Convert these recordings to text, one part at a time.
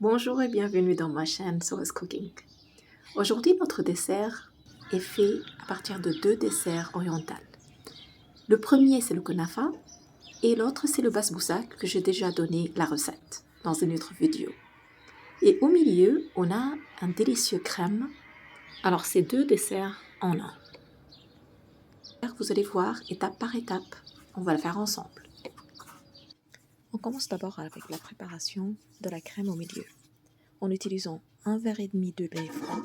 Bonjour et bienvenue dans ma chaîne So's Cooking. Aujourd'hui, notre dessert est fait à partir de deux desserts orientaux. Le premier, c'est le kunafa et l'autre, c'est le basbousa que j'ai déjà donné la recette dans une autre vidéo. Et au milieu, on a un délicieux crème. Alors, c'est deux desserts en un. Vous allez voir étape par étape, on va le faire ensemble. On commence d'abord avec la préparation de la crème au milieu, en utilisant un verre et demi de lait froid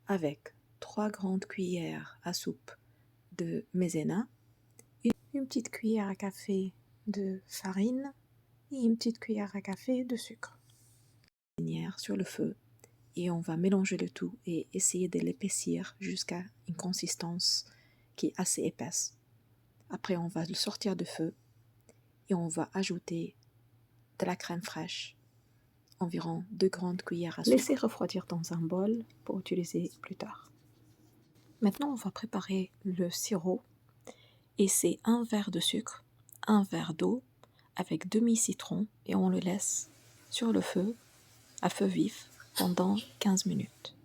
avec 3 grandes cuillères à soupe de maïzena, une petite cuillère à café de farine et une petite cuillère à café de sucre. Sur le feu et on va mélanger le tout et essayer de l'épaissir jusqu'à une consistance qui est assez épaisse. Après, on va le sortir de feu et on va ajouter de la crème fraîche, environ 2 grandes cuillères à soupe. Laissez refroidir dans un bol pour utiliser plus tard. Maintenant, on va préparer le sirop et c'est un verre de sucre, un verre d'eau avec demi-citron et on le laisse sur le feu, à feu vif, pendant 15 minutes.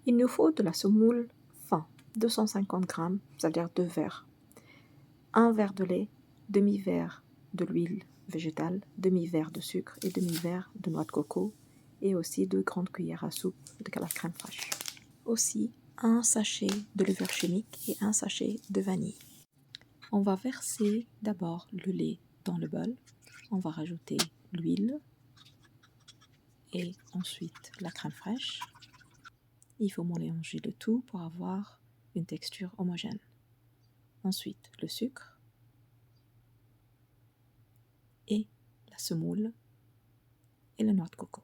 Il nous faut de la semoule fin, 250 grammes, ça veut dire 2 verres, un verre de lait, demi-verre de l'huile végétale, demi-verre de sucre et demi-verre de noix de coco et aussi 2 grandes cuillères à soupe de la crème fraîche. Aussi, un sachet de levure chimique et un sachet de vanille. On va verser d'abord le lait dans le bol. On va rajouter l'huile et ensuite la crème fraîche. Il faut mélanger le tout pour avoir une texture homogène. Ensuite, le sucre et la semoule et la noix de coco.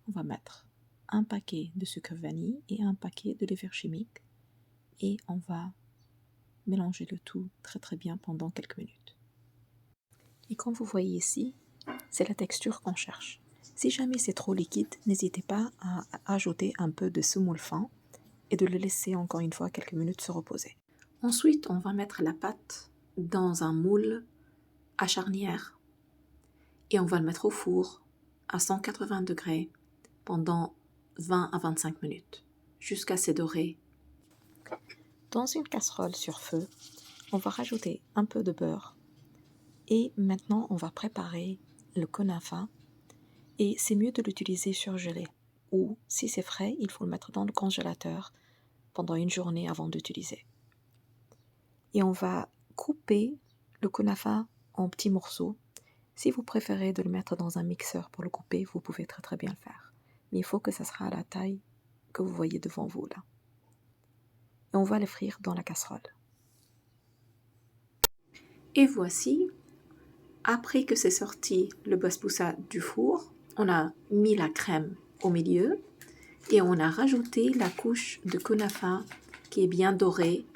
On va mettre un paquet de sucre vanille et un paquet de levure chimique et on va mélanger le tout très bien pendant quelques minutes. Et comme vous voyez ici, c'est la texture qu'on cherche. Si jamais c'est trop liquide, n'hésitez pas à ajouter un peu de semoule fin et de le laisser encore une fois quelques minutes se reposer. Ensuite, on va mettre la pâte dans un moule à charnière et on va le mettre au four à 180 degrés pendant 20 à 25 minutes jusqu'à se dorer. Dans une casserole sur feu, on va rajouter un peu de beurre et maintenant on va préparer le kunafa et c'est mieux de l'utiliser surgelé ou si c'est frais, il faut le mettre dans le congélateur pendant une journée avant d'utiliser. Et on va couper le kunafa en petits morceaux. Si vous préférez de le mettre dans un mixeur pour le couper, vous pouvez très bien le faire. Mais il faut que ça sera à la taille que vous voyez devant vous là. Et on va le frire dans la casserole. Et voici, après que c'est sorti le basbousa du four, on a mis la crème au milieu et on a rajouté la couche de kunafa qui est bien dorée.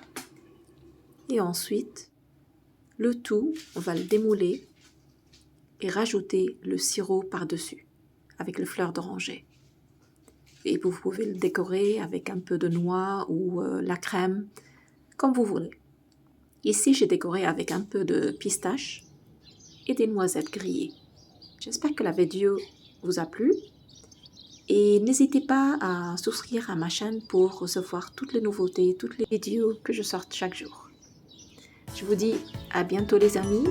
Et ensuite, le tout, on va le démouler et rajouter le sirop par-dessus avec les fleurs d'oranger. Et vous pouvez le décorer avec un peu de noix ou la crème, comme vous voulez. Ici, j'ai décoré avec un peu de pistache et des noisettes grillées. J'espère que la vidéo vous a plu. Et n'hésitez pas à souscrire à ma chaîne pour recevoir toutes les nouveautés, toutes les vidéos que je sorte chaque jour. Je vous dis à bientôt les amis.